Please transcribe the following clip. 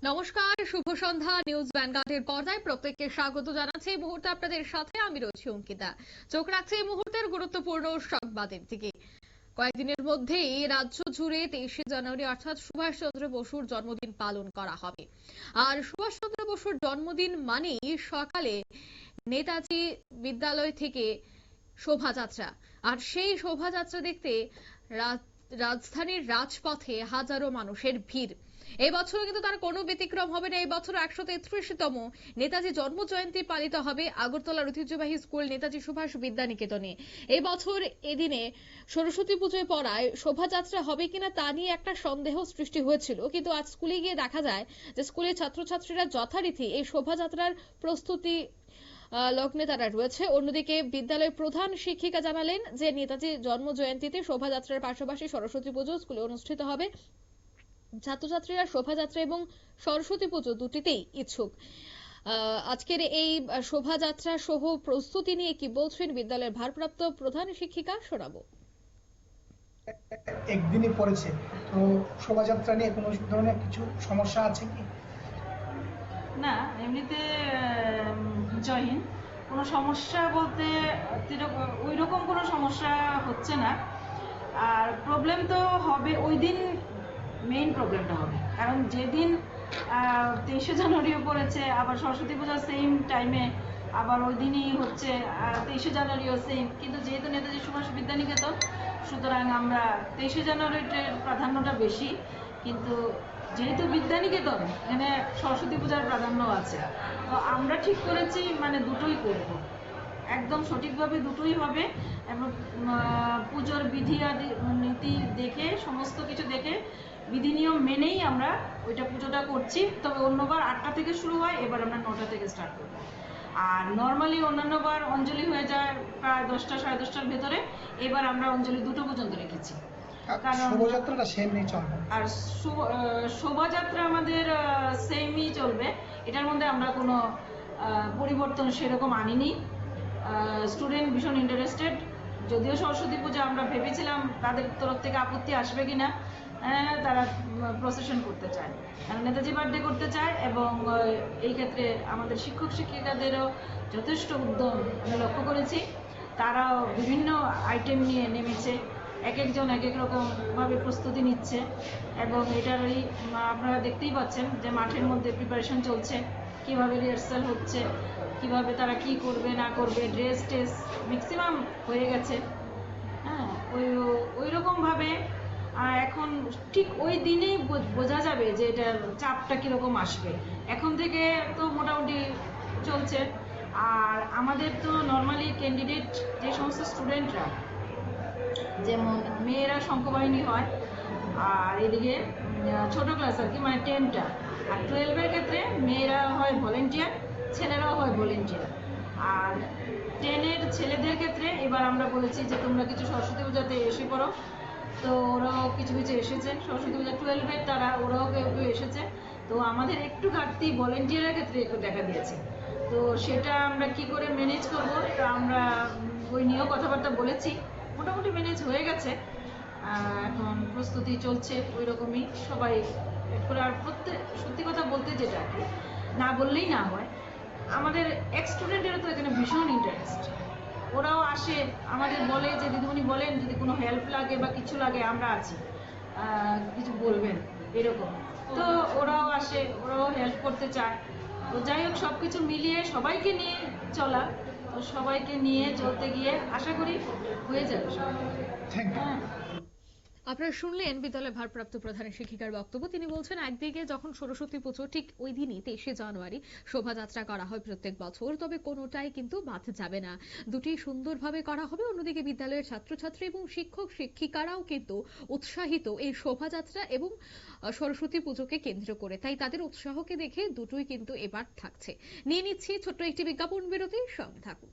নমস্কার, শুভ সন্ধ্যা। নিউজ ভ্যানগার্ডের পর্দায় প্রত্যেককে স্বাগত জানাচ্ছি। এই মুহূর্তে আপনাদের সাথে আমি রয়েছি অঙ্কিতা। চোখ রাখছি এই মুহূর্তের গুরুত্বপূর্ণ সংবাদের দিকে। কয়েকদিনের মধ্যেই রাজ্য জুড়ে 23শে জানুয়ারি অর্থাৎ সুভাষচন্দ্র বসুর জন্মদিন পালন করা হবে। আর সুভাষচন্দ্র বসুর জন্মদিন মানেই সকালে নেতাজি বিদ্যালয় থেকে শোভাযাত্রা। আর সেই শোভাযাত্রা দেখতে রাজধানীর রাজপথে হাজারো মানুষের ভিড়। এই বছর কিন্তু তার কোনো ব্যতিক্রম হবে না। এই বছর 133তম নেতাজি জন্ম জয়ন্তী পালিত হবে আগরতলার ঐতিহ্যবাহী স্কুল নেতাজি সুভাষ বিদ্যানিকেতনে। এই বছর এদিনে সরস্বতী পুজোয় পড়ায় শোভাযাত্রা হবে কিনা তা নিয়ে একটা সন্দেহ সৃষ্টি হয়েছিল, কিন্তু আজ স্কুলে গিয়ে দেখা যায় যে স্কুলের ছাত্রছাত্রীরা যথারীতি এই শোভাযাত্রার প্রস্তুতি লগ্নে তারা রয়েছে। অন্যদিকে বিদ্যালয়ের প্রধান শিক্ষিকা জানালেন যে নেতাজি জন্ম জয়ন্তীতে শোভাযাত্রার পাশাপাশি সরস্বতী পুজো স্কুলে অনুষ্ঠিত হবে। ছাত্রছাত্রীরা শোভাযাত্রা এবং সরস্বতী পুজো দুটিতেই ইচ্ছুক। আজকের এই শোভাযাত্রা সহ প্রস্তুতি নিয়ে কি বলছেন বিদ্যালয়ের ভারপ্রাপ্ত প্রধান শিক্ষিকা, শোনাবো। একদিনই পড়েছে, তো শোভাযাত্রা নিয়ে কোনো ধরনের কিছু সমস্যা আছে কি? না, এমনিতে জয় হিন্দ। কোনো সমস্যা বলতে ওই রকম কোনো সমস্যা হচ্ছে না। আর প্রবলেম তো হবে ওই দিন, মেইন প্রবলেমটা হবে কারণ যেদিন 23শে জানুয়ারিও পড়েছে, আবার সরস্বতী পূজা সেম টাইমে, আবার ওই দিনই হচ্ছে 23শে জানুয়ারিও সেম। কিন্তু যেহেতু নেতাজি সুভাষ বিদ্যানিকেতন, সুতরাং আমরা 23শে জানুয়ারির প্রাধান্যটা বেশি। কিন্তু যেহেতু বিদ্যানিকেতন, এখানে সরস্বতী পূজার প্রাধান্য আছে, তো আমরা ঠিক করেছি মানে দুটোই করব, একদম সঠিকভাবে দুটোই হবে। এবং পুজোর বিধি নীতি দেখে, সমস্ত কিছু দেখে, বিধি নিয়ম মেনেই আমরা ওইটা পুজোটা করছি। তবে অন্যবার 8টা থেকে শুরু হয়, এবার আমরা 9টা থেকে স্টার্ট করব। আর নর্মালি অন্যান্যবার অঞ্জলি হয়ে যায় প্রায় 10টা সাড়ে 10টার ভেতরে, এবার আমরা অঞ্জলি 2টো পর্যন্ত রেখেছি। কারণ শোভাযাত্রাটা সেমই চলবে, আর শোভাযাত্রা আমাদের সেমই চলবে। এটার মধ্যে আমরা কোনো পরিবর্তন সেরকম আনিনি। স্টুডেন্ট ভীষণ ইন্টারেস্টেড। যদিও সরস্বতী পূজা আমরা ভেবেছিলাম তাদের তরফ থেকে আপত্তি আসবে কিনা, তারা প্রসেশন করতে চায়, নেতাজি বার্থডে করতে চায়। এবং এই ক্ষেত্রে আমাদের শিক্ষক শিক্ষিকাদেরও যথেষ্ট উদ্যম আমি লক্ষ্য করেছি। তারাও বিভিন্ন আইটেম নিয়ে নেমেছে, এক একজন এক এক রকমভাবে প্রস্তুতি নিচ্ছে। এবং এটারই আপনারা দেখতেই পাচ্ছেন যে মাঠের মধ্যে প্রিপারেশন চলছে, কিভাবে রিহার্সাল হচ্ছে, কিভাবে তারা কি করবে না করবে, ড্রেস টেস ম্যাক্সিমাম হয়ে গেছে। হ্যাঁ, ওই রকমভাবে এখন ঠিক ওই দিনেই বোঝা যাবে যে এটার চাপটা কীরকম আসবে। এখন থেকে তো মোটামুটি চলছে। আর আমাদের তো নর্মালি ক্যান্ডিডেট যে সমস্ত স্টুডেন্টরা, যেমন মেয়েরা সংখ্যাবাহিনী হয়, আর এদিকে ছোট ক্লাস আর কি, মানে 10টা। আর 12-এর ক্ষেত্রে মেয়েরা হয় ভলেন্টিয়ার, ছেলেরাও হয় ভলেন্টিয়ার। আর 10-এর ছেলেদের ক্ষেত্রে এবার আমরা বলেছি যে তোমরা কিছু সরস্বতী পূজাতে এসে পড়ো। তো ওরাও কিছু কিছু এসেছে, সরস্বতী পূজা 12-এর তারা, ওরাও কেউ কেউ এসেছে। তো আমাদের একটু ঘাটতি ভলেন্টিয়ারের ক্ষেত্রে একটু দেখা দিয়েছে। তো সেটা আমরা কি করে ম্যানেজ করব, তা আমরা ওই নিয়েও কথাবার্তা বলেছি। মোটামুটি ম্যানেজ হয়ে গেছে, এখন প্রস্তুতি চলছে ওই রকমই সবাই করে। আর সত্যি কথা বলতে যেটা আর কি, না বললেই না হয়, আমাদের এক্স স্টুডেন্টেরও তো এখানে ভীষণ ইন্টারেস্ট। ওরাও আসে, আমাদের বলে যে দিদিমণি বলেন যদি কোনো হেল্প লাগে বা কিছু লাগে আমরা আছি, কিছু বলবেন, এরকম। তো ওরাও আসে, ওরাও হেল্প করতে চায়। তো যাই হোক, সব কিছু মিলিয়ে সবাইকে নিয়ে চলা, তো সবাইকে নিয়ে চলতে গিয়ে আশা করি হয়ে যাবে। হ্যাঁ, আপনারা শুনলেন বিদ্যালয়ের ভারপ্রাপ্ত প্রধান শিক্ষিকার বক্তব্য। তিনি বলছেন একদিকে যখন সরস্বতী পুজো ঠিক ওই দিনই 23শে জানুয়ারি শোভাযাত্রা করা হয় প্রত্যেক বছর, তবে কোনোটাই কিন্তু বাদ যাবে না, দুটি সুন্দরভাবে করা হবে। অন্যদিকে বিদ্যালয়ের ছাত্রছাত্রী এবং শিক্ষক শিক্ষিকারাও কিন্তু উৎসাহিত এই শোভাযাত্রা এবং সরস্বতী পুজোকে কেন্দ্র করে, তাই তাদের উৎসাহকে দেখে দুটোই কিন্তু এবার থাকছে। নিয়ে নিচ্ছি ছোট্ট একটি বিজ্ঞাপন বিরতি, সঙ্গে থাকুন।